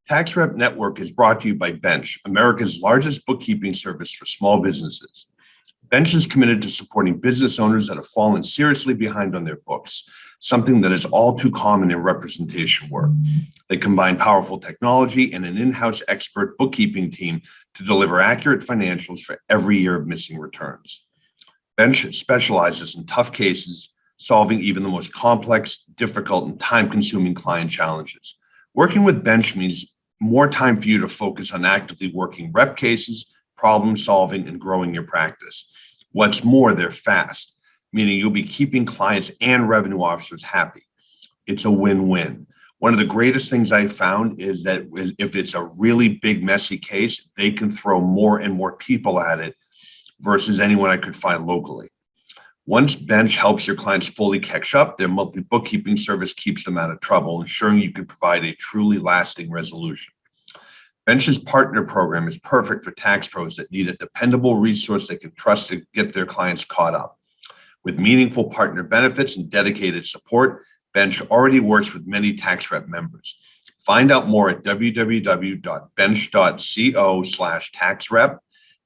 Tax Rep Network is brought to you by Bench, America's largest bookkeeping service for small businesses. Bench is committed to supporting business owners that have fallen seriously behind on their books, something that is all too common in representation work. They combine powerful technology and an in-house expert bookkeeping team to deliver accurate financials for every year of missing returns. Bench specializes in tough cases, solving even the most complex, difficult, and time-consuming client challenges. Working with Bench means more time for you to focus on actively working rep cases, problem solving, and growing your practice. What's more, they're fast, meaning you'll be keeping clients and revenue officers happy. It's a win-win. One of the greatest things I found is that if it's a really big, messy case, they can throw more and more people at it versus anyone I could find locally. Once Bench helps your clients fully catch up, their monthly bookkeeping service keeps them out of trouble, ensuring you can provide a truly lasting resolution. Bench's partner program is perfect for tax pros that need a dependable resource they can trust to get their clients caught up. With meaningful partner benefits and dedicated support, Bench already works with many tax rep members. Find out more at www.bench.co/taxrep.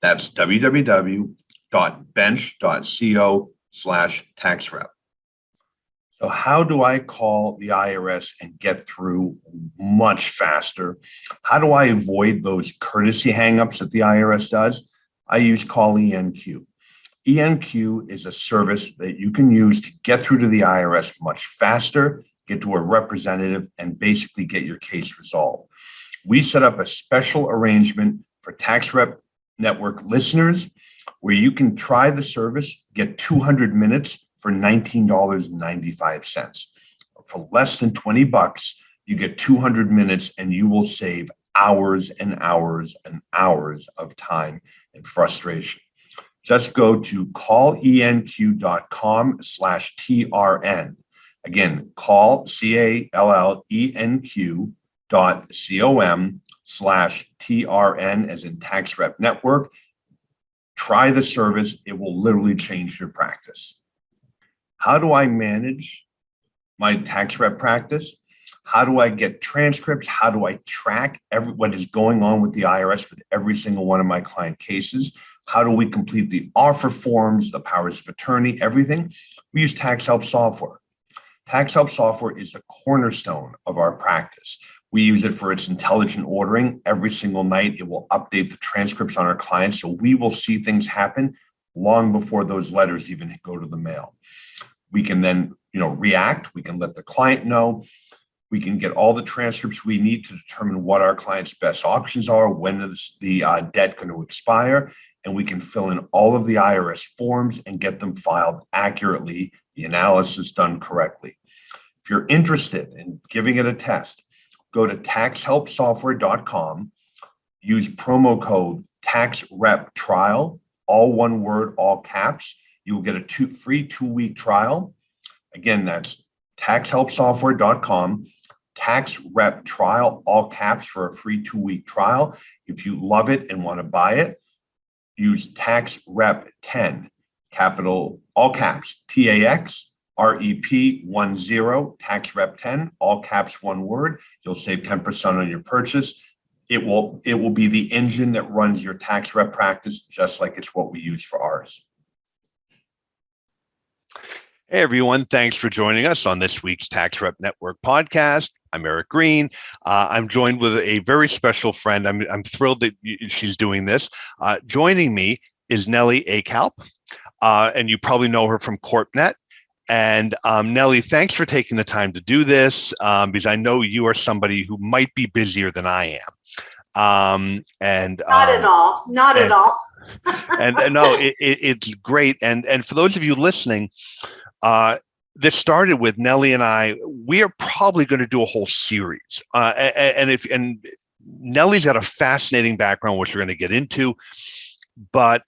That's www.bench.co/taxrep. So how do I call the IRS and get through much faster? How do I avoid those courtesy hangups that the IRS does? I use Call ENQ. ENQ is a service that you can use to get through to the IRS much faster, get to a representative, and basically get your case resolved. We set up a special arrangement for Tax Rep Network listeners where you can try the service, get 200 minutes for $19.95. For less than $20, you get 200 minutes and you will save hours and hours and hours of time and frustration. Just go to callenq.com/TRN. Again, callenq.com/TRN as in Tax Rep Network. Try the service. It will literally change your practice. How do I manage my tax rep practice? How do I get transcripts? How do I track what is going on with the IRS with every single one of my client cases? How do we complete the offer forms, the powers of attorney, everything? We use Tax Help software. Tax Help software is the cornerstone of our practice. We use it for its intelligent ordering. Every single night, it will update the transcripts on our clients, so we will see things happen long before those letters even go to the mail. We can then, react. We can let the client know. We can get all the transcripts we need to determine what our client's best options are, when is the debt going to expire, and we can fill in all of the IRS forms and get them filed accurately, the analysis done correctly. If you're interested in giving it a test, go to taxhelpsoftware.com, use promo code TAXREPTRIAL, all one word, all caps. You will get a free 2-week trial. Again, that's taxhelpsoftware.com, TAXREPTRIAL, all caps for a free 2-week trial. If you love it and want to buy it, use TAXREP10, capital, all caps, TAXREP10, TAXREP10, all caps, one word. You'll save 10% on your purchase. It will be the engine that runs your tax rep practice, just like it's what we use for ours. Hey, everyone. Thanks for joining us on this week's Tax Rep Network podcast. I'm Eric Green. I'm joined with a very special friend. I'm thrilled that she's doing this. Joining me is Nellie Akalp, and you probably know her from CorpNet. And Nellie, thanks for taking the time to do this, because I know you are somebody who might be busier than I am. Not at all. Not at all. and no, it's great. And for those of you listening, this started with Nellie and I. We are probably going to do a whole series. And Nellie's got a fascinating background, which we're going to get into. But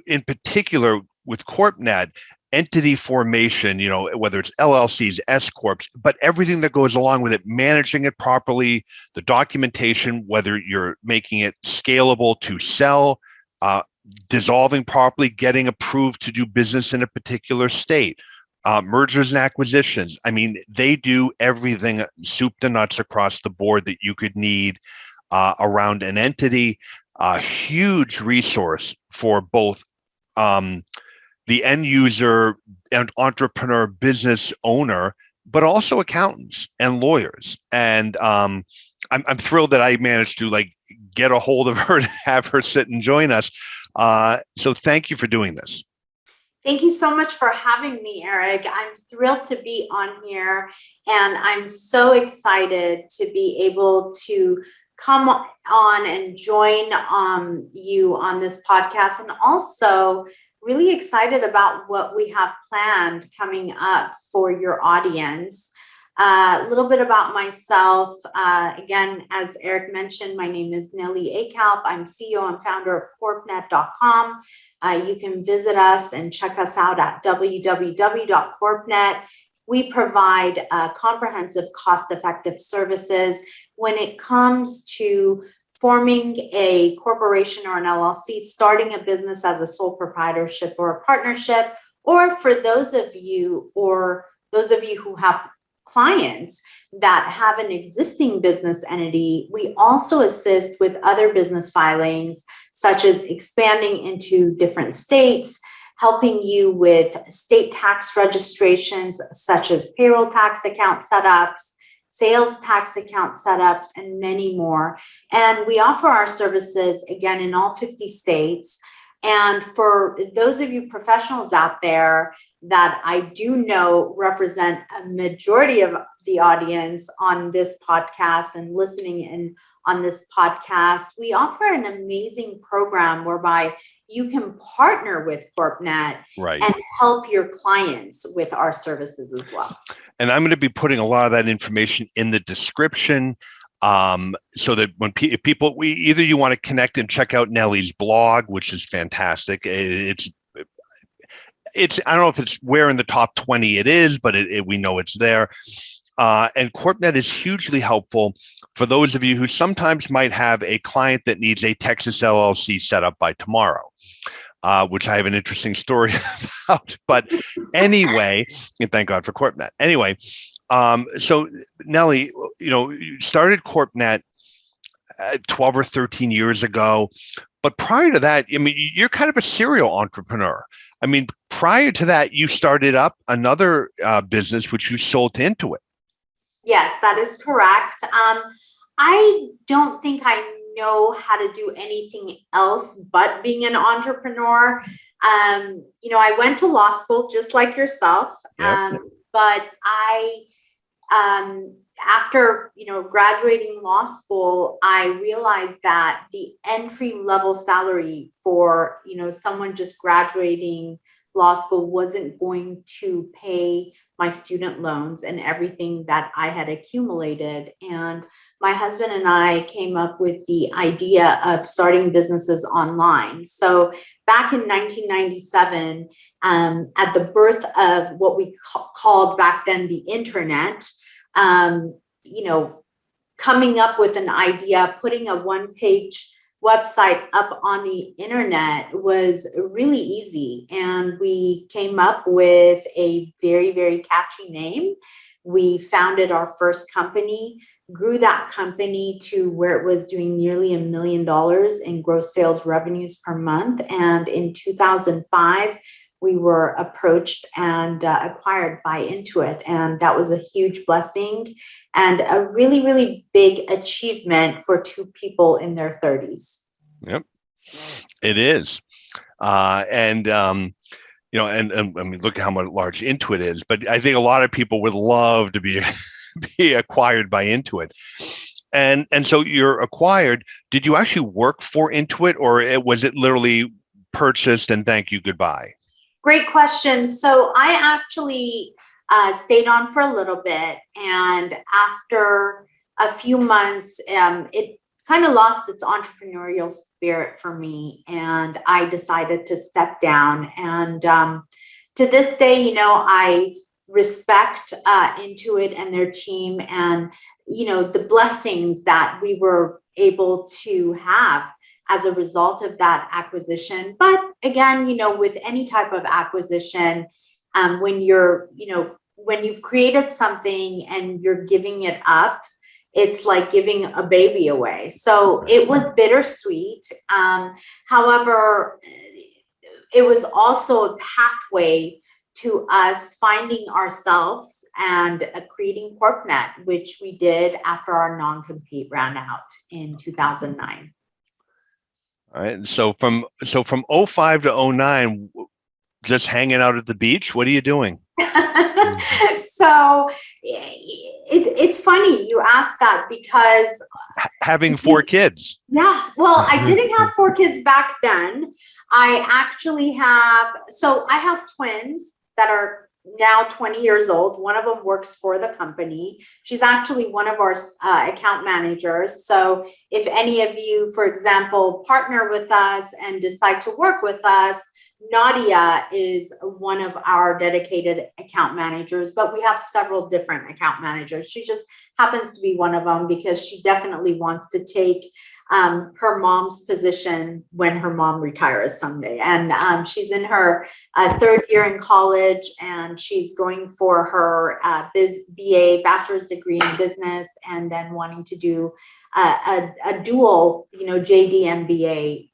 in particular, with CorpNet, entity formation, whether it's LLCs, S Corps, but everything that goes along with it, managing it properly, the documentation, whether you're making it scalable to sell, dissolving properly, getting approved to do business in a particular state, mergers and acquisitions. I mean, they do everything soup to nuts across the board that you could need around an entity, a huge resource for both the end user and entrepreneur business owner, but also accountants and lawyers. And I'm thrilled that I managed to get a hold of her to have her sit and join us. So thank you for doing this. Thank you so much for having me, Eric. I'm thrilled to be on here, and I'm so excited to be able to come on and join you on this podcast, and also really excited about what we have planned coming up for your audience. A little bit about myself. Again, as Eric mentioned, my name is Nellie Akalp. I'm CEO and founder of CorpNet.com. You can visit us and check us out at www.corpnet. We provide comprehensive, cost-effective services when it comes to forming a corporation or an LLC, starting a business as a sole proprietorship or a partnership, or for those of you who have clients that have an existing business entity, we also assist with other business filings, such as expanding into different states, helping you with state tax registrations, such as payroll tax account setups, sales tax account setups, and many more. And we offer our services, again, in all 50 states. And for those of you professionals out there that I do know represent a majority of the audience on this podcast and listening in on this podcast, we offer an amazing program whereby you can partner with CorpNet and help your clients with our services as well. And I'm going to be putting a lot of that information in the description, so that when people, either you want to connect and check out Nellie's blog, which is fantastic. It's I don't know if it's where in the top 20 it is, but we know it's there. And CorpNet is hugely helpful for those of you who sometimes might have a client that needs a Texas LLC set up by tomorrow, which I have an interesting story about. But anyway, and thank God for CorpNet. Anyway, so Nellie, you started CorpNet 12 or 13 years ago. But prior to that, I mean, you're kind of a serial entrepreneur. I mean, prior to that, you started up another business, which you sold to Intuit. Yes, that is correct. I don't think I know how to do anything else but being an entrepreneur. I went to law school just like yourself, but I, after graduating law school, I realized that the entry level salary for someone just graduating law school wasn't going to pay my student loans and everything that I had accumulated. And my husband and I came up with the idea of starting businesses online. So back in 1997, at the birth of what we called back then the internet, coming up with an idea, putting a one-page website up on the internet was really easy. And we came up with a very, very catchy name. We founded our first company, grew that company to where it was doing nearly $1 million in gross sales revenues per month. And in 2005, we were approached and acquired by Intuit. And that was a huge blessing and a really, really big achievement for two people in their 30s. Yep, it is. And I mean, look at how much large Intuit is. But I think a lot of people would love to be acquired by Intuit. And so you're acquired. Did you actually work for Intuit, or was it literally purchased and thank you, goodbye? Great question. So I actually stayed on for a little bit, and after a few months, it kind of lost its entrepreneurial spirit for me, and I decided to step down. And to this day, I respect Intuit and their team, and the blessings that we were able to have as a result of that acquisition. But again, with any type of acquisition, when you've created something and you're giving it up, it's like giving a baby away. So it was bittersweet. However, it was also a pathway to us finding ourselves and creating CorpNet, which we did after our non-compete ran out in 2009. All right. And so from '05 to '09, just hanging out at the beach. What are you doing? So it's funny you ask that because Having 4 kids. Yeah, well, I didn't have 4 kids back then. I actually have twins that are now 20 years old. One of them works for the company. She's actually one of our account managers. So if any of you, for example, partner with us and decide to work with us, Nadia is one of our dedicated account managers, but we have several different account managers. She just happens to be one of them because she definitely wants to take her mom's position when her mom retires someday. And she's in her 3rd year in college, and she's going for her BA, bachelor's degree in business, and then wanting to do a dual, JD MBA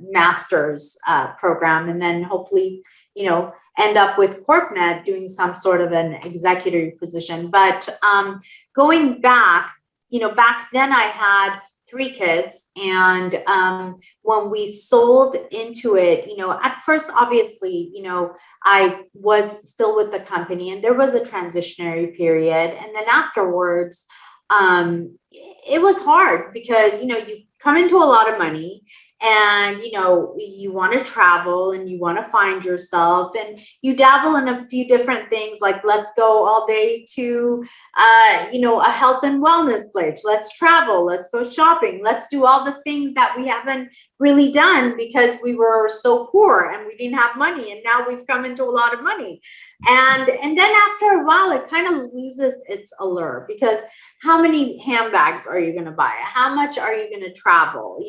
master's program, and then hopefully, end up with CorpNet doing some sort of an executive position. But going back, back then I had 3 kids, and when we sold into it, at first, obviously, I was still with the company, and there was a transitionary period, and then afterwards, it was hard because, you come into a lot of money, and, you want to travel and you want to find yourself, and you dabble in a few different things, like let's go all day to, a health and wellness place. Let's travel, let's go shopping. Let's do all the things that we haven't really done because we were so poor and we didn't have money. And now we've come into a lot of money. And then after a while, it kind of loses its allure, because how many handbags are you going to buy? How much are you going to travel?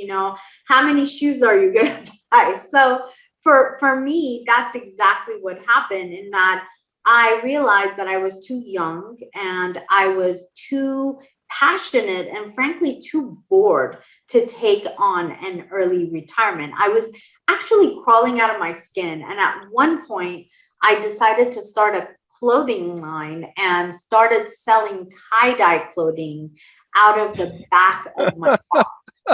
How many shoes are you going to buy? So for me, that's exactly what happened, in that I realized that I was too young and I was too passionate and frankly too bored to take on an early retirement. I was actually crawling out of my skin. And at one point, I decided to start a clothing line and started selling tie-dye clothing out of the back of my car.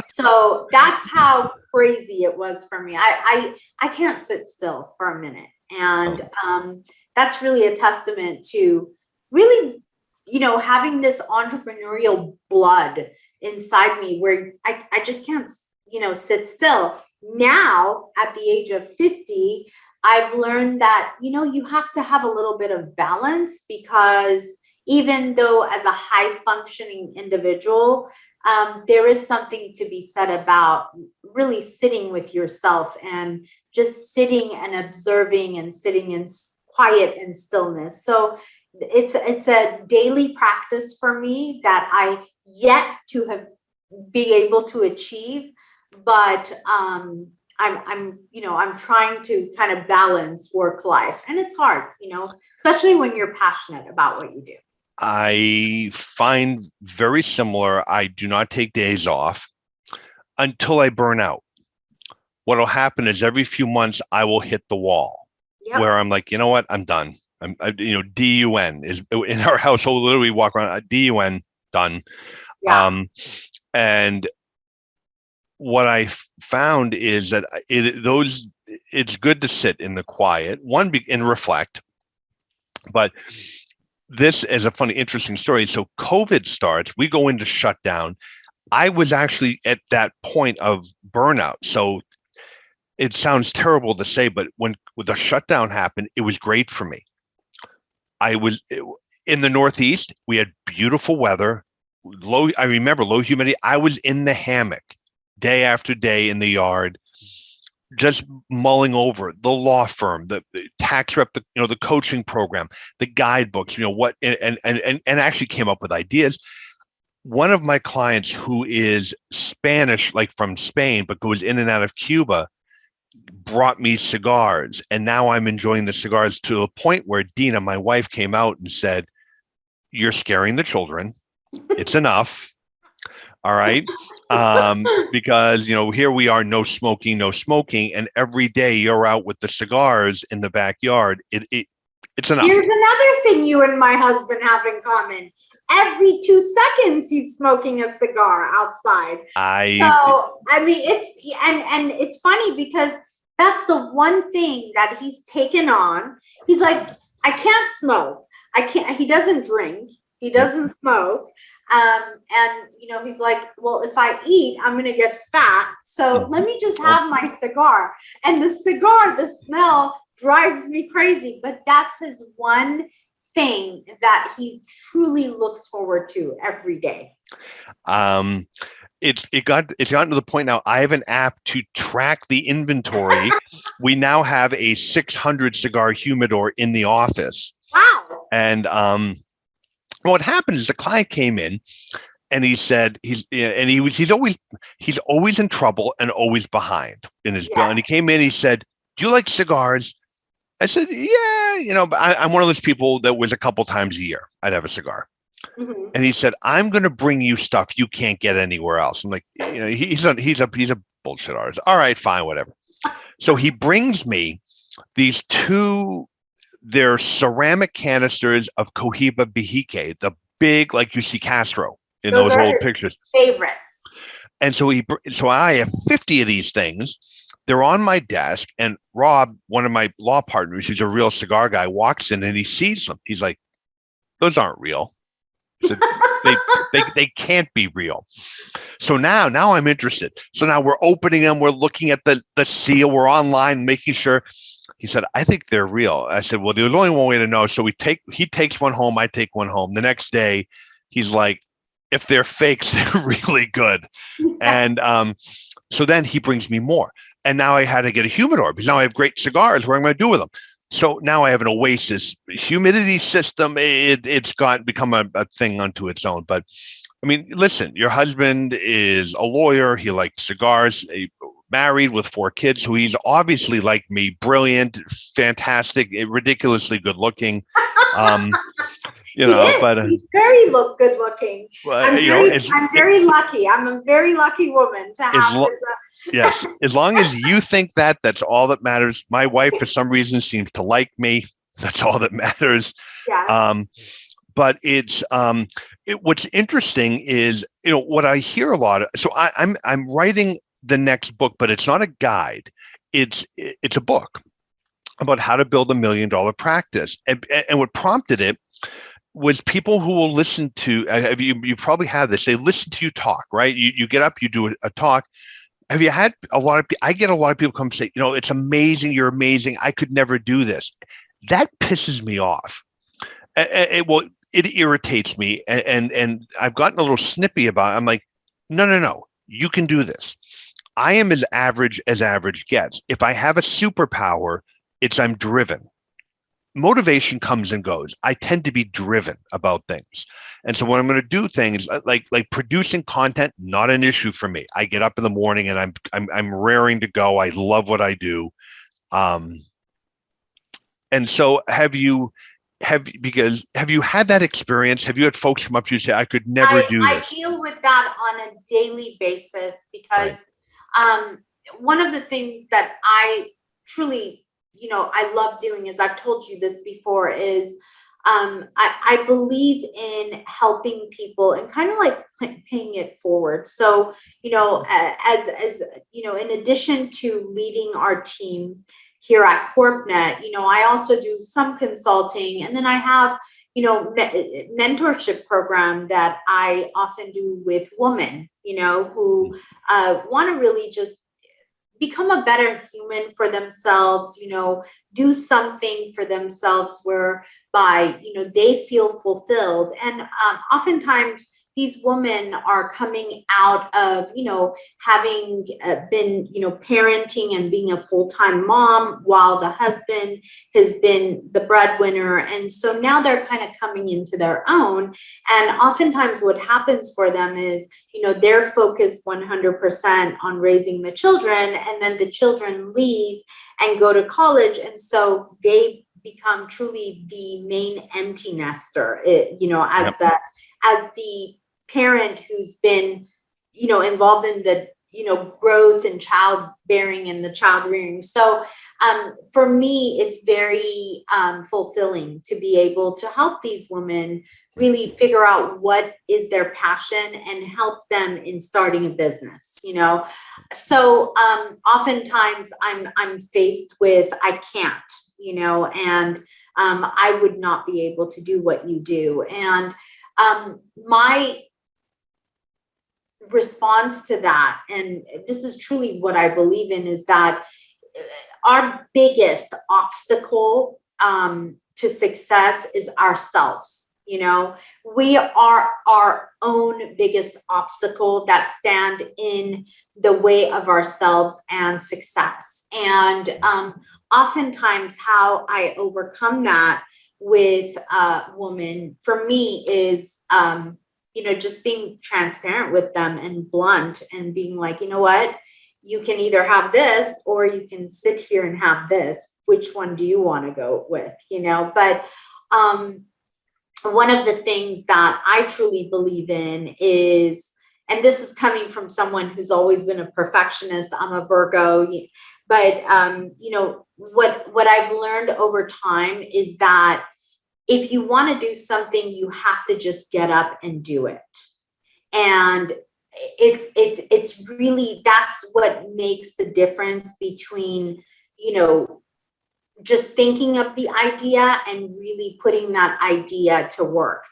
So that's how crazy it was for me. I can't sit still for a minute. And that's really a testament to really, having this entrepreneurial blood inside me, where I just can't, sit still. Now, at the age of 50, I've learned that, you have to have a little bit of balance, because even though as a high functioning individual, there is something to be said about really sitting with yourself and just sitting and observing and sitting in quiet and stillness. So it's a daily practice for me that I yet to have be able to achieve, but I'm trying to kind of balance work life, and it's hard, especially when you're passionate about what you do. I find very similar. I do not take days off until I burn out. What will happen is every few months I will hit the wall. Yep. Where I'm like, you know what, I'm done. DUN is in our household. Literally walk around, DUN, done. Yeah. And what I found is that it's good to sit in the quiet, and reflect. But this is a funny, interesting story. So COVID starts, we go into shutdown. I was actually at that point of burnout. So it sounds terrible to say, but when the shutdown happened, it was great for me. I was in the Northeast. We had beautiful weather, I remember low humidity. I was in the hammock day after day in the yard, just mulling over the law firm, the tax rep, the coaching program, the guidebooks, and actually came up with ideas. One of my clients, who is Spanish, like from Spain, but goes in and out of Cuba, brought me cigars, and now I'm enjoying the cigars to the point where Dina, my wife, came out and said, "You're scaring the children. It's enough. All right. Because, here we are, no smoking, no smoking. And every day you're out with the cigars in the backyard. It's enough. Here's another thing you and my husband have in common. Every 2 seconds, he's smoking a cigar outside. It's funny because that's the one thing that he's taken on. He's like, I can't smoke. He doesn't drink. He doesn't smoke. He's like, well, if I eat, I'm going to get fat. So let me just have my cigar. And the cigar, the smell drives me crazy. But that's his one thing that he truly looks forward to every day. It's gotten to the point now. I have an app to track the inventory. We now have a 600 cigar humidor in the office. Wow. And what happened is the client came in and he said he's always in trouble and always behind in his bill. And he came in, he said, "Do you like cigars?" I said, "Yeah, but I'm one of those people that was a couple times a year I'd have a cigar." Mm-hmm. And he said, "I'm going to bring you stuff you can't get anywhere else." I'm like, he's a bullshit artist. All right, fine, whatever. So he brings me these they're ceramic canisters of Cohiba Bihique, the big, like you see Castro in those old pictures. Favorites. And so I have 50 of these things. They're on my desk, and Rob, one of my law partners, who's a real cigar guy, walks in and he sees them. He's like, "Those aren't real." So they can't be real. So now I'm interested. So now we're opening them. We're looking at the seal. We're online, making sure. He said, "I think they're real." I said, "Well, there's only one way to know." So he takes one home. I take one home. The next day, he's like, "If they're fakes, they're really good." And so then he brings me more. And now I had to get a humidor because now I have great cigars. What am I going to do with them? So now I have an Oasis humidity system. It's become a thing unto its own. But I mean, listen, your husband is a lawyer. He likes cigars. Married with 4 kids, who he's obviously like me, brilliant, fantastic, ridiculously good looking. He's very good looking. I'm very lucky. I'm a very lucky woman to have Yes, as long as you think that's all that matters. My wife, for some reason, seems to like me. That's all that matters. Yes. But what's interesting is, what I hear a lot of. So I'm writing the next book, but it's not a guide. It's a book about how to build $1 million practice. And what prompted it was people who will listen to, you probably have this, they listen to you talk, right? You get up, you do a talk. Have you had I get a lot of people come say, "It's amazing. You're amazing. I could never do this." That pisses me off. It irritates me. And I've gotten a little snippy about it. I'm like, no, you can do this. I am as average gets. If I have a superpower, I'm driven. Motivation comes and goes. I tend to be driven about things. And so when I'm going to do things like producing content, not an issue for me. I get up in the morning and I'm raring to go. I love what I do. And so have you had that experience? Have you had folks come up to you and say, "I could never do this"? I deal with that on a daily basis because one of the things that I truly, I love doing, is I've told you this before, is I believe in helping people and kind of like paying it forward. So, as in addition to leading our team here at CorpNet, I also do some consulting, and then I have, mentorship program that I often do with women, who want to really just become a better human for themselves, do something for themselves whereby, they feel fulfilled. And oftentimes these women are coming out of, having been, parenting and being a full-time mom while the husband has been the breadwinner. And so now they're kind of coming into their own. And oftentimes what happens for them is, they're focused 100% on raising the children, and then the children leave and go to college. And so they become truly the main empty nester, as the parent who's been, involved in the, growth and childbearing and the child rearing. So for me, it's very fulfilling to be able to help these women really figure out what is their passion and help them in starting a business, So oftentimes I'm faced with, I can't, and I would not be able to do what you do. And my response to that, and this is truly what I believe in, is that our biggest obstacle to success is ourselves. We are our own biggest obstacle that stand in the way of ourselves and success. And oftentimes how I overcome that with a woman, for me, is just being transparent with them and blunt and being like, you know what, you can either have this or you can sit here and have this. Which one do you want to go with? But one of the things that I truly believe in is, and this is coming from someone who's always been a perfectionist, I'm a Virgo, but what I've learned over time is that if you want to do something, you have to just get up and do it. And it's really, that's what makes the difference between, just thinking of the idea and really putting that idea to work.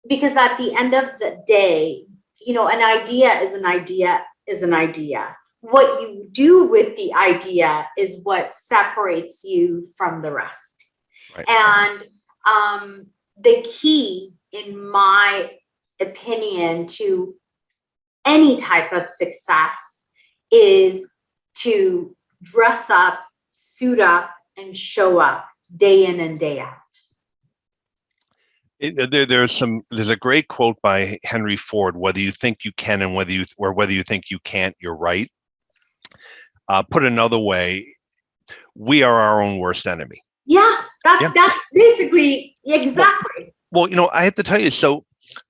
Because at the end of the day, an idea is an idea is an idea. What you do with the idea is what separates you from the rest. Right. And the key, in my opinion, to any type of success is to dress up, suit up, and show up day in and day out. There's a great quote by Henry Ford: "Whether you think you can and whether you think you can't, you're right." Put another way, we are our own worst enemy. Yeah, that's basically exactly. Well, I have to tell you. So,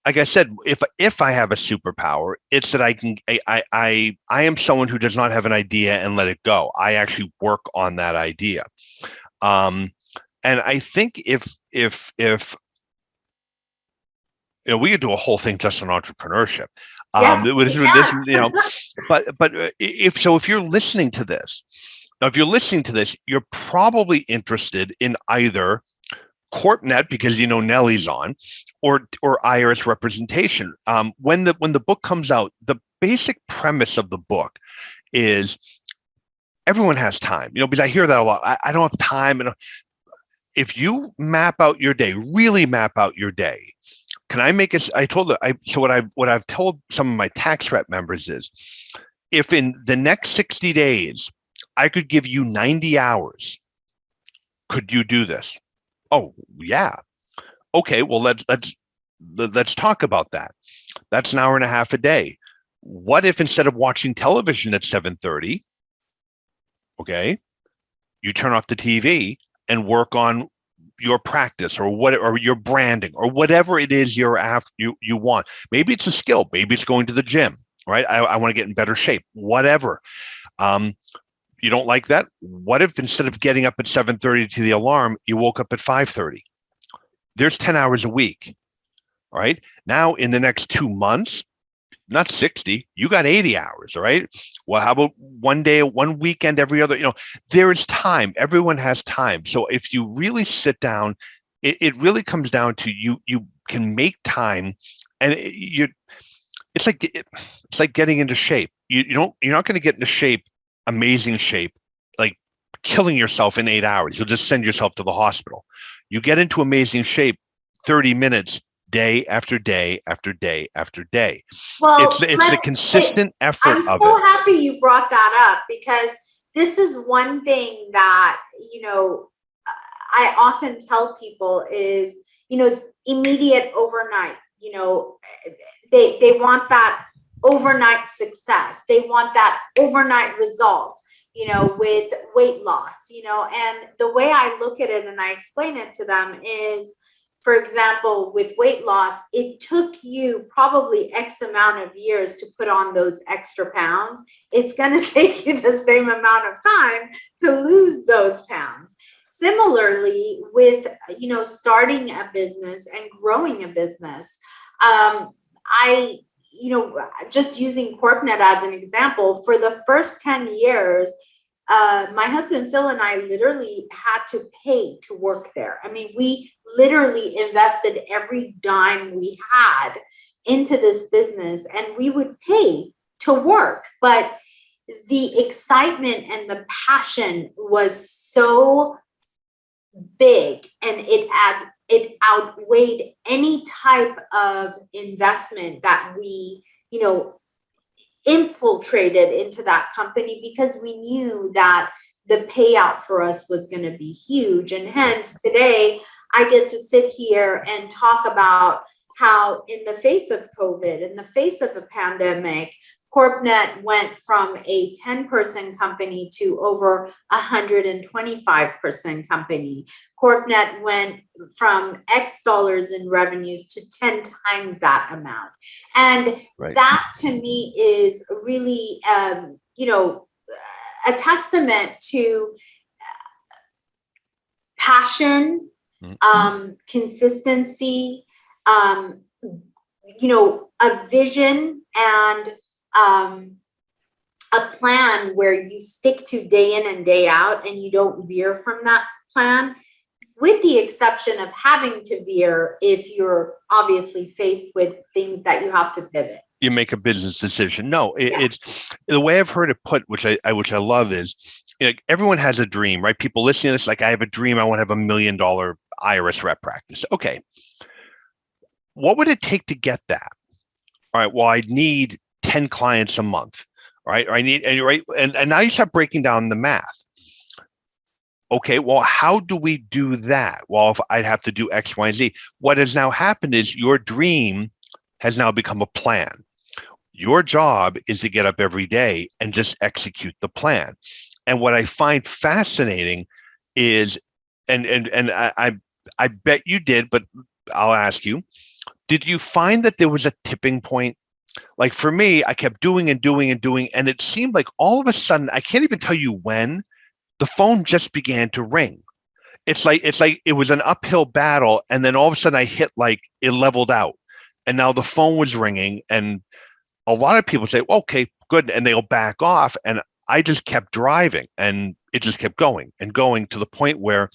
like I said, if I have a superpower, it's that I am someone who does not have an idea and let it go. I actually work on that idea. And I think if we could do a whole thing just on entrepreneurship. Yes, But if you're listening to this, now if you're listening to this, you're probably interested in either CorpNet, because Nellie's on, or IRS representation. When the book comes out, the basic premise of the book is everyone has time. Because I hear that a lot. I don't have time. And if you map out your day, really map out your day. Can I make it? So what I've told some of my tax rep members is, if in the next 60 days I could give you 90 hours, could you do this? Oh, yeah. Okay, well, let's talk about that. That's an hour and a half a day. What if instead of watching television at 7:30, okay, you turn off the TV and work on your practice or your branding or whatever it is you want. Maybe it's a skill. Maybe it's going to the gym, right? I want to get in better shape, whatever. You don't like that? What if instead of getting up at 7:30 to the alarm, you woke up at 5:30? There's 10 hours a week, right? Now in the next 2 months, not 60, you got 80 hours, all right? Well, how about one weekend every other, there is time. Everyone has time. So if you really sit down, it really comes down to you can make time, and it's like getting into shape. You're not going to get into shape, amazing shape, like killing yourself in 8 hours. You'll just send yourself to the hospital. You get into amazing shape, 30 minutes, day after day after day after day. Well, it's the consistent effort I'm of so it. happy you brought that up, because this is one thing that, I often tell people is, immediate overnight, they want that overnight success. They want that overnight result, with weight loss, and the way I look at it and I explain it to them is, for example, with weight loss, it took you probably X amount of years to put on those extra pounds. It's going to take you the same amount of time to lose those pounds. Similarly, with, starting a business and growing a business, I, just using CorpNet as an example, for the first 10 years, my husband Phil and I literally had to pay to work there. I mean, we literally invested every dime we had into this business, and we would pay to work. But the excitement and the passion was so big, and it outweighed any type of investment that we, infiltrated into that company, because we knew that the payout for us was going to be huge. And hence today I get to sit here and talk about how, in the face of COVID, in the face of a pandemic, CorpNet went from a 10-person company to over 125-person company. CorpNet went from X dollars in revenues to 10 times that amount. And that to me is really, a testament to passion, consistency, a vision, and a plan where you stick to day in and day out and you don't veer from that plan, with the exception of having to veer if you're obviously faced with things that you have to pivot. You make a business decision. No, it's the way I've heard it put, which I love, is everyone has a dream, right? People listening to this, like, I have a dream. I want to have $1 million IRS rep practice. Okay. What would it take to get that? All right. Well, I need 10 clients a month, right? Or I need, and now you start breaking down the math. Okay, well, how do we do that? Well, if I'd have to do X, Y, and Z. What has now happened is your dream has now become a plan. Your job is to get up every day and just execute the plan. And what I find fascinating is, and I bet you did, but I'll ask you, did you find that there was a tipping point? Like for me, I kept doing and doing and doing, and it seemed like all of a sudden, I can't even tell you when, the phone just began to ring. It's like it was an uphill battle, and then all of a sudden I hit, like, it leveled out, and now the phone was ringing, and a lot of people say, okay, good, and they'll back off, and I just kept driving, and it just kept going and going, to the point where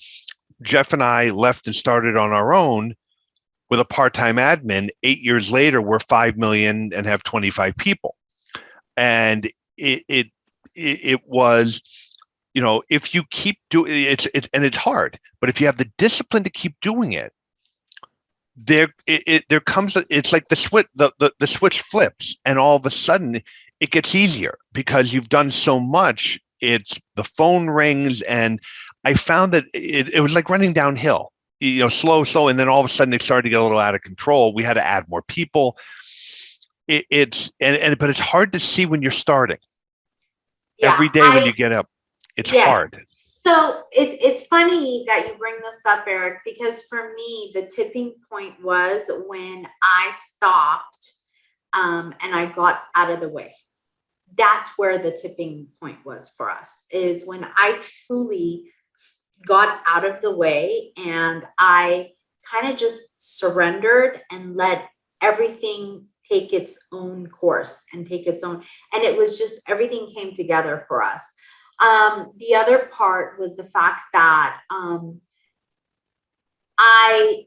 Jeff and I left and started on our own with a part-time admin. 8 years later, we're 5 million and have 25 people. And it was, if you keep doing it, and it's hard, but if you have the discipline to keep doing it, there comes, it's like the switch flips, and all of a sudden it gets easier because you've done so much. It's the phone rings, and I found that it was like running downhill, slow, and then all of a sudden it started to get a little out of control. We had to add more people. But it's hard to see when you're starting. Yeah, every day when you get up, it's hard. So it's funny that you bring this up, Eric, because for me, the tipping point was when I stopped and I got out of the way. That's where the tipping point was for us, is when I truly got out of the way and I kind of just surrendered and let everything take its own course and take its own. And it was just, everything came together for us. The other part was the fact that I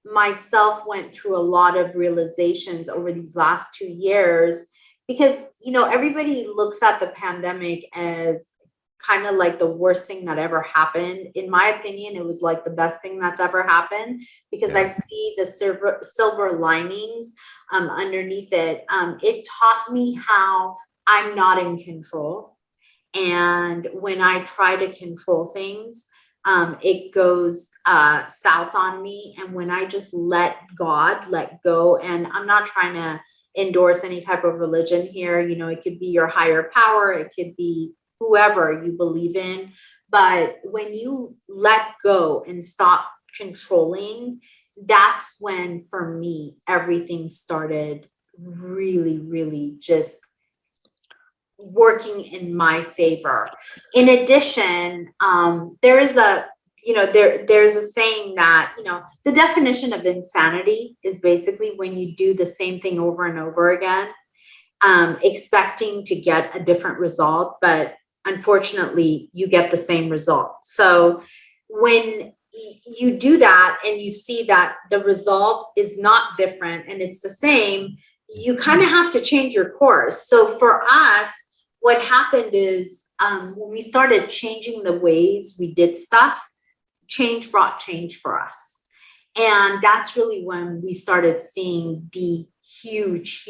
myself went through a lot of realizations over these last 2 years, because, everybody looks at the pandemic as kind of like the worst thing that ever happened. In my opinion, it was like the best thing that's ever happened, because I see the silver linings underneath it. It taught me how I'm not in control. And when I try to control things, it goes south on me. And when I just let go, and I'm not trying to endorse any type of religion here, it could be your higher power, it could be whoever you believe in. But when you let go and stop controlling, that's when, for me, everything started really, really just working in my favor. In addition, there is a, there's a saying that, the definition of insanity is basically when you do the same thing over and over again, expecting to get a different result, but unfortunately you get the same result. So when you do that and you see that the result is not different and it's the same, you kind of have to change your course. So for us, what happened is when we started changing the ways we did stuff, change brought change for us. And that's really when we started seeing the huge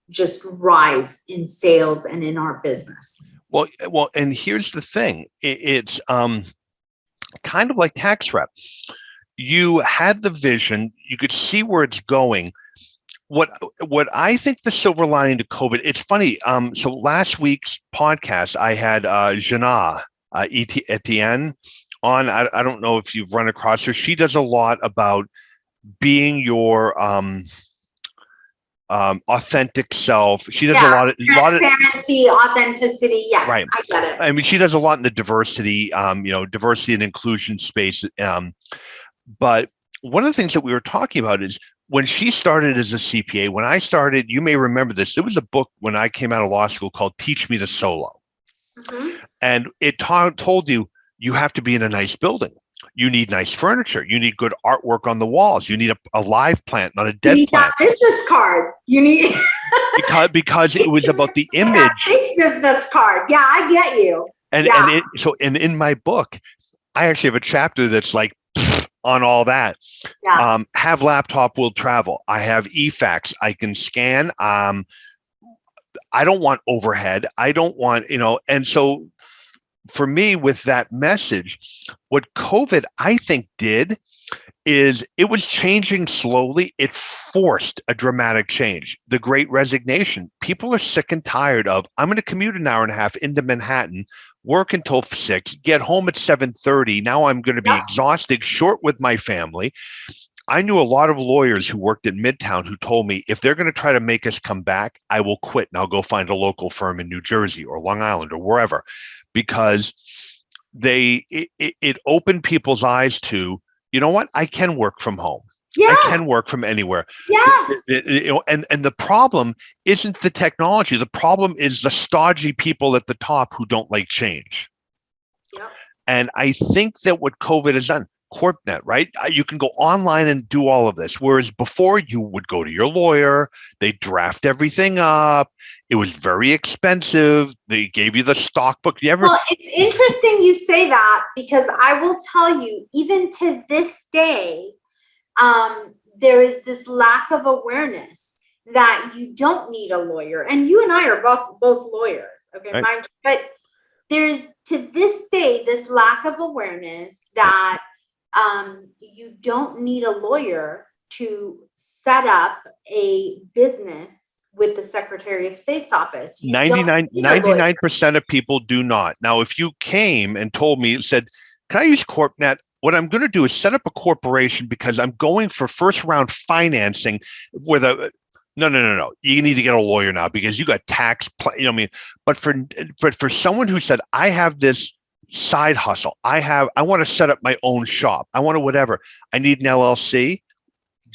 just rise in sales and in our business. Well, and here's the thing. It's kind of like tax rep. You had the vision, you could see where it's going. What I think the silver lining to COVID, it's funny. So last week's podcast, I had Jana Etienne on. I don't know if you've run across her. She does a lot about being your authentic self. She does a lot of transparency, authenticity. Yes, right. I get it. I mean, she does a lot in the diversity, diversity and inclusion space. But one of the things that we were talking about is when she started as a CPA, when I started, you may remember this, there was a book when I came out of law school called Teach Me to Solo. Mm-hmm. And it told you have to be in a nice building. You need nice furniture. You need good artwork on the walls. You need a live plant, not a dead plant. You need a business card. You need because it was about the image. Business card. Yeah, I get you. And in my book, I actually have a chapter that's like on all that. Yeah. Have laptop will travel. I have eFax. I can scan. I don't want overhead. I don't want, and so for me with that message, what COVID, I think, did is it was changing slowly. It forced a dramatic change. The Great Resignation. People are sick and tired of, I'm going to commute an hour and a half into Manhattan, work until 6, get home at 7:30. Now I'm going to be exhausted, short with my family. I knew a lot of lawyers who worked in Midtown who told me, if they're going to try to make us come back, I will quit and I'll go find a local firm in New Jersey or Long Island or wherever, because it opened people's eyes to, you know what, I can work from home. Yes. I can work from anywhere. Yes. And the problem isn't the technology. The problem is the stodgy people at the top who don't like change. Yep. And I think that what COVID has done, CorpNet, right? You can go online and do all of this. Whereas before you would go to your lawyer, they draft everything up. It was very expensive. They gave you the stock book. Well, it's interesting you say that, because I will tell you, even to this day, there is this lack of awareness that you don't need a lawyer. And you and I are both lawyers. Okay. Right. But there's, to this day, this lack of awareness that you don't need a lawyer to set up a business with the Secretary of State's office. 99% of people do not. Now, if you came and told me, said, can I use CorpNet? What I'm going to do is set up a corporation because I'm going for first round financing with a, no. You need to get a lawyer now because you got tax, but for someone who said, I have this side hustle. I want to set up my own shop. I want to whatever. I need an LLC.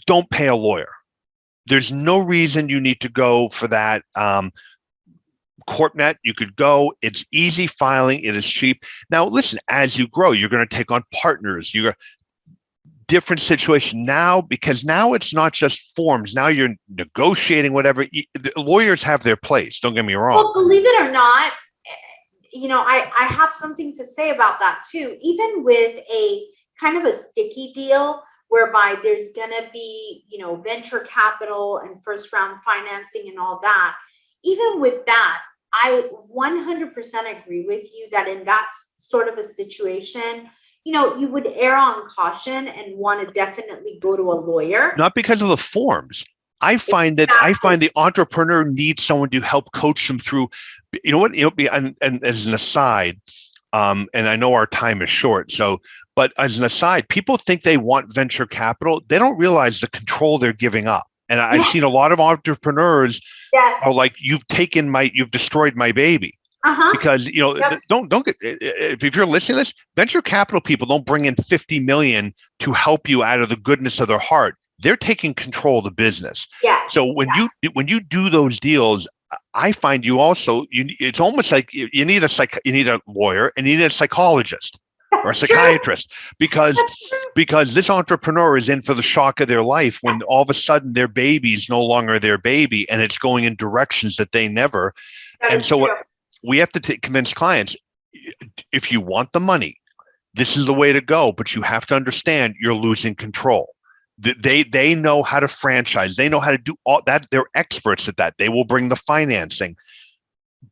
Don't pay a lawyer. There's no reason you need to go for that. CorpNet, you could go. It's easy filing. It is cheap. Now, listen, as you grow, you're going to take on partners. You're different situation now, because now it's not just forms. Now you're negotiating whatever. Lawyers have their place. Don't get me wrong. Well, believe it or not, I have something to say about that too. Even with a kind of a sticky deal whereby there's going to be, venture capital and first round financing and all that. Even with that, I 100% agree with you that in that sort of a situation, you would err on caution and want to definitely go to a lawyer. Not because of the forms. I find the entrepreneur needs someone to help coach them through. You know what? And as an aside, And I know our time is short. So, but as an aside, people think they want venture capital. They don't realize the control they're giving up. And I've seen a lot of entrepreneurs are like, you've destroyed my baby. Because don't get, if you're listening to this, venture capital people don't bring in 50 million to help you out of the goodness of their heart. They're taking control of the business. So when you do those deals, I find it's almost like you need a lawyer and you need a psychologist or a psychiatrist because this entrepreneur is in for the shock of their life when all of a sudden their baby's no longer their baby and it's going in directions that they never. And so what we have to convince clients, if you want the money, this is the way to go, but you have to understand you're losing control. They know how to franchise. They know how to do all that. They're experts at that. They will bring the financing.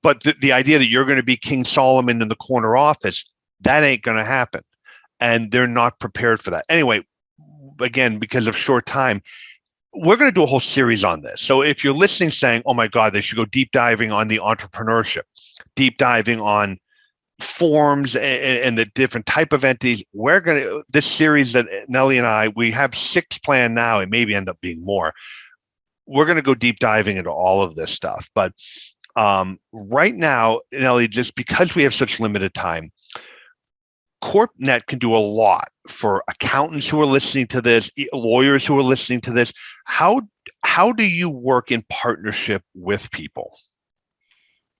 But the idea that you're going to be King Solomon in the corner office, that ain't going to happen. And they're not prepared for that. Anyway, again, because of short time, we're going to do a whole series on this. So if you're listening saying, oh my God, they should go deep diving on the entrepreneurship, deep diving on forms and the different type of entities, this series that Nellie and I, we have 6 planned now, it maybe end up being more. We're going to go deep diving into all of this stuff. But right now, Nellie, just because we have such limited time, CorpNet can do a lot for accountants who are listening to this, lawyers who are listening to this. How do you work in partnership with people?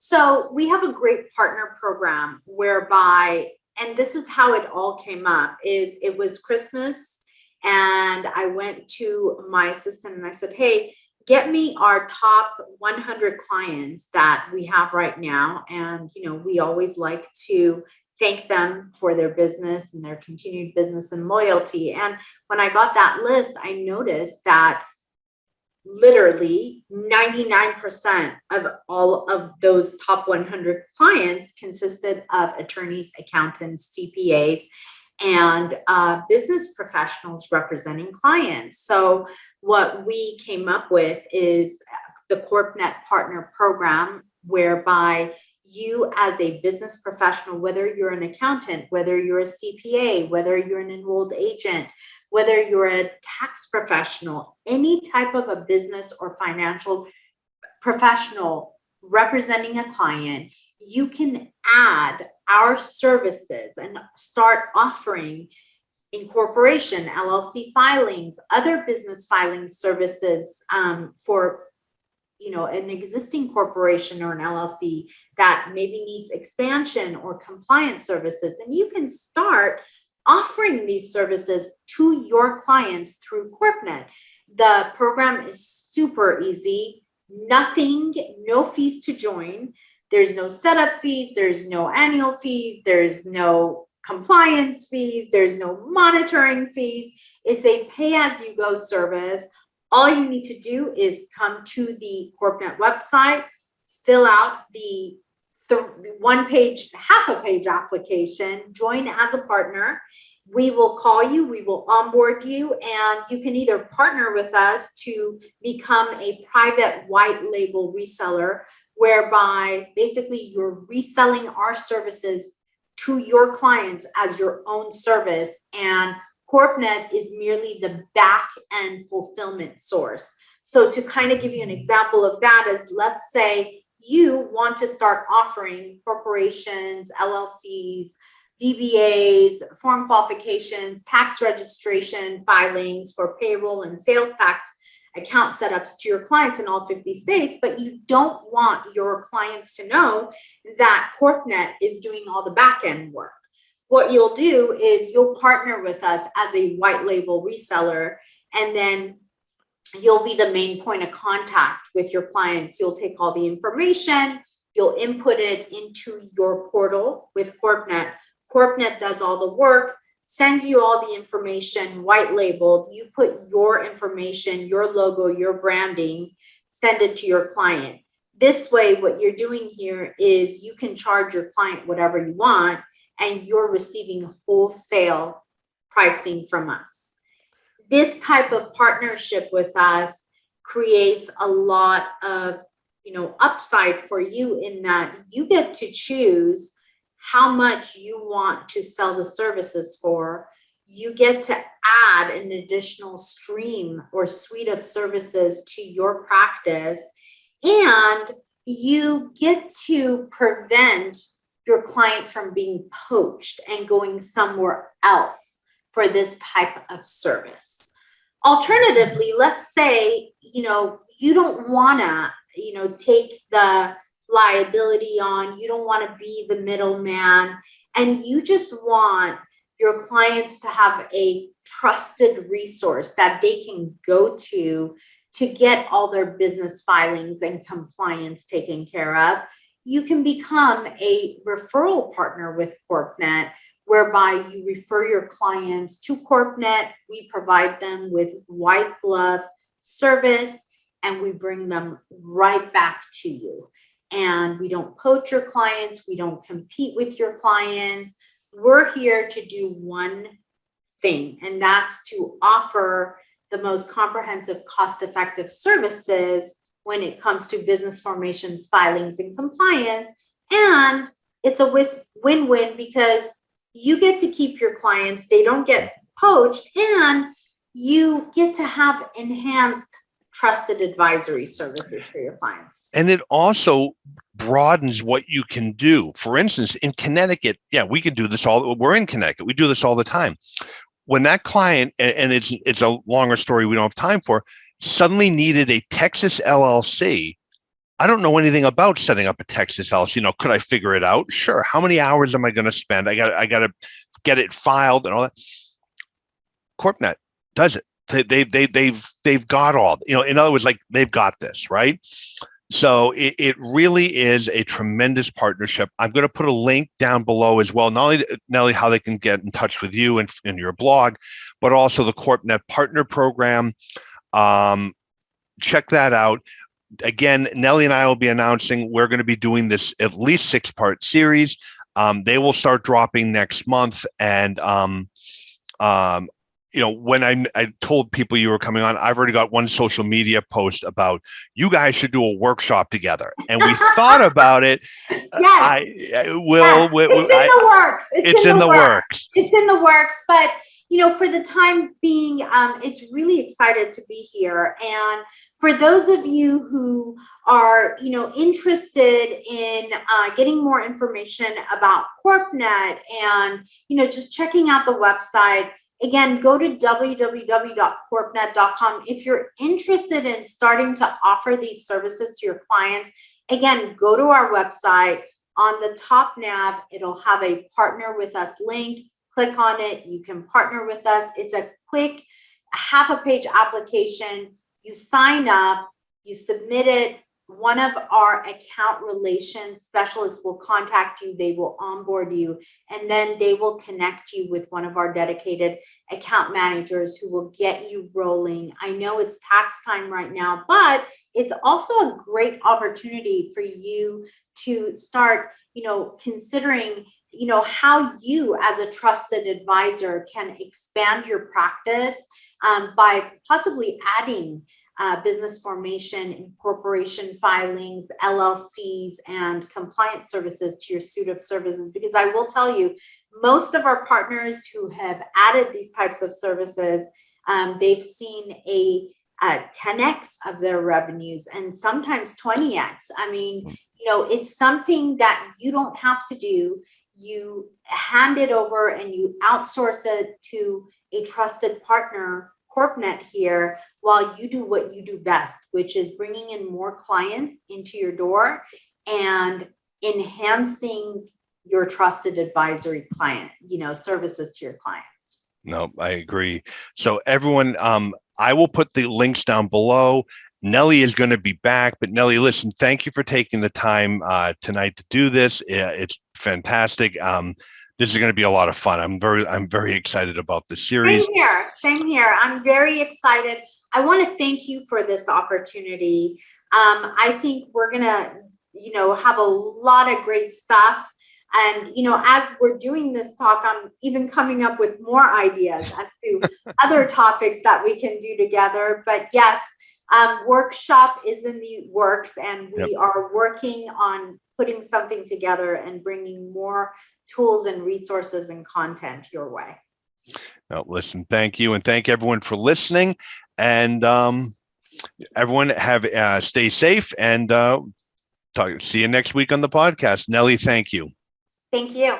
So we have a great partner program whereby, and this is how it all came up, is it was Christmas and I went to my assistant and I said, hey, get me our top 100 clients that we have right now. And, we always like to thank them for their business and their continued business and loyalty. And when I got that list, I noticed that literally 99% of all of those top 100 clients consisted of attorneys, accountants, CPAs, and business professionals representing clients. So what we came up with is the CorpNet Partner Program, whereby you as a business professional, whether you're an accountant, whether you're a CPA, whether you're an enrolled agent, whether you're a tax professional, any type of a business or financial professional representing a client, you can add our services and start offering incorporation, LLC filings, other business filing services for an existing corporation or an LLC that maybe needs expansion or compliance services. And you can start offering these services to your clients through CorpNet. The program is super easy, no fees to join. There's no setup fees, there's no annual fees, there's no compliance fees, there's no monitoring fees. It's a pay-as-you-go service. All you need to do is come to the CorpNet website, fill out the half a page application, join as a partner. We will call you, we will onboard you, and you can either partner with us to become a private white label reseller, whereby basically you're reselling our services to your clients as your own service, and CorpNet is merely the back end fulfillment source. So to kind of give you an example of that is, let's say you want to start offering corporations, LLCs, DBAs, foreign qualifications, tax registration filings for payroll and sales tax account setups to your clients in all 50 states, but you don't want your clients to know that CorpNet is doing all the back end work. What you'll do is you'll partner with us as a white label reseller, and then you'll be the main point of contact with your clients. You'll take all the information, you'll input it into your portal with CorpNet. CorpNet does all the work, sends you all the information, white labeled. You put your information, your logo, your branding, send it to your client. This way, what you're doing here is you can charge your client whatever you want, and you're receiving wholesale pricing from us. This type of partnership with us creates a lot of, upside for you, in that you get to choose how much you want to sell the services for, you get to add an additional stream or suite of services to your practice, and you get to prevent your client from being poached and going somewhere else for this type of service. Alternatively, let's say, you don't want to, take the liability on, you don't want to be the middleman, and you just want your clients to have a trusted resource that they can go to get all their business filings and compliance taken care of. You can become a referral partner with CorpNet, whereby you refer your clients to CorpNet. We provide them with white glove service, and we bring them right back to you. And we don't poach your clients. We don't compete with your clients. We're here to do one thing, and that's to offer the most comprehensive, cost-effective services when it comes to business formations, filings, and compliance. And it's a win-win because you get to keep your clients, they don't get poached, and you get to have enhanced trusted advisory services for your clients. And it also broadens what you can do. For instance, in Connecticut, we can do this we're in Connecticut. We do this all the time. When that client, and it's a longer story we don't have time for, suddenly needed a Texas LLC. I don't know anything about setting up a Texas LLC. Could I figure it out? Sure. How many hours am I going to spend? I got to get it filed and all that. CorpNet does it. They've got all, in other words, like they've got this, right? So it really is a tremendous partnership. I'm going to put a link down below as well, not only, Nellie, how they can get in touch with you and in your blog, but also the CorpNet Partner Program. Check that out. Again, Nellie and I will be announcing we're going to be doing this at least 6-part series. They will start dropping next month. And when I told people you were coming on, I've already got one social media post about you guys should do a workshop together. And we thought about it. Yes. It's in the works. It's in the works. It's in the works. But, for the time being, it's really excited to be here. And for those of you who are, interested in getting more information about CorpNet and, just checking out the website, again, go to www.corpnet.com. If you're interested in starting to offer these services to your clients, again, go to our website. On the top nav, it'll have a partner with us link. Click on it. You can partner with us. It's a quick half-a-page application. You sign up, you submit it. One of our account relations specialists will contact you. They will onboard you, and then they will connect you with one of our dedicated account managers who will get you rolling. I know it's tax time right now, but it's also a great opportunity for you to start, considering, how you as a trusted advisor can expand your practice by possibly adding business formation, incorporation filings, LLCs, and compliance services to your suite of services. Because I will tell you, most of our partners who have added these types of services, they've seen a 10x of their revenues and sometimes 20x. I mean, it's something that you don't have to do. You hand it over and you outsource it to a trusted partner, CorpNet here, while you do what you do best, which is bringing in more clients into your door and enhancing your trusted advisory client, services to your clients. No, I agree. So everyone, I will put the links down below. Nellie is going to be back, but Nellie, listen, thank you for taking the time tonight to do this. It's fantastic. This is going to be a lot of fun. I'm very excited about this series. Same here. I'm very excited. I want to thank you for this opportunity. I think we're going to, have a lot of great stuff. And, as we're doing this talk, I'm even coming up with more ideas as to other topics that we can do together. But yes, Workshop is in the works, and we Yep. are working on putting something together and bringing more tools and resources and content your way. Now, listen, thank you. And thank everyone for listening. And everyone have stay safe and see you next week on the podcast. Nellie, thank you. Thank you.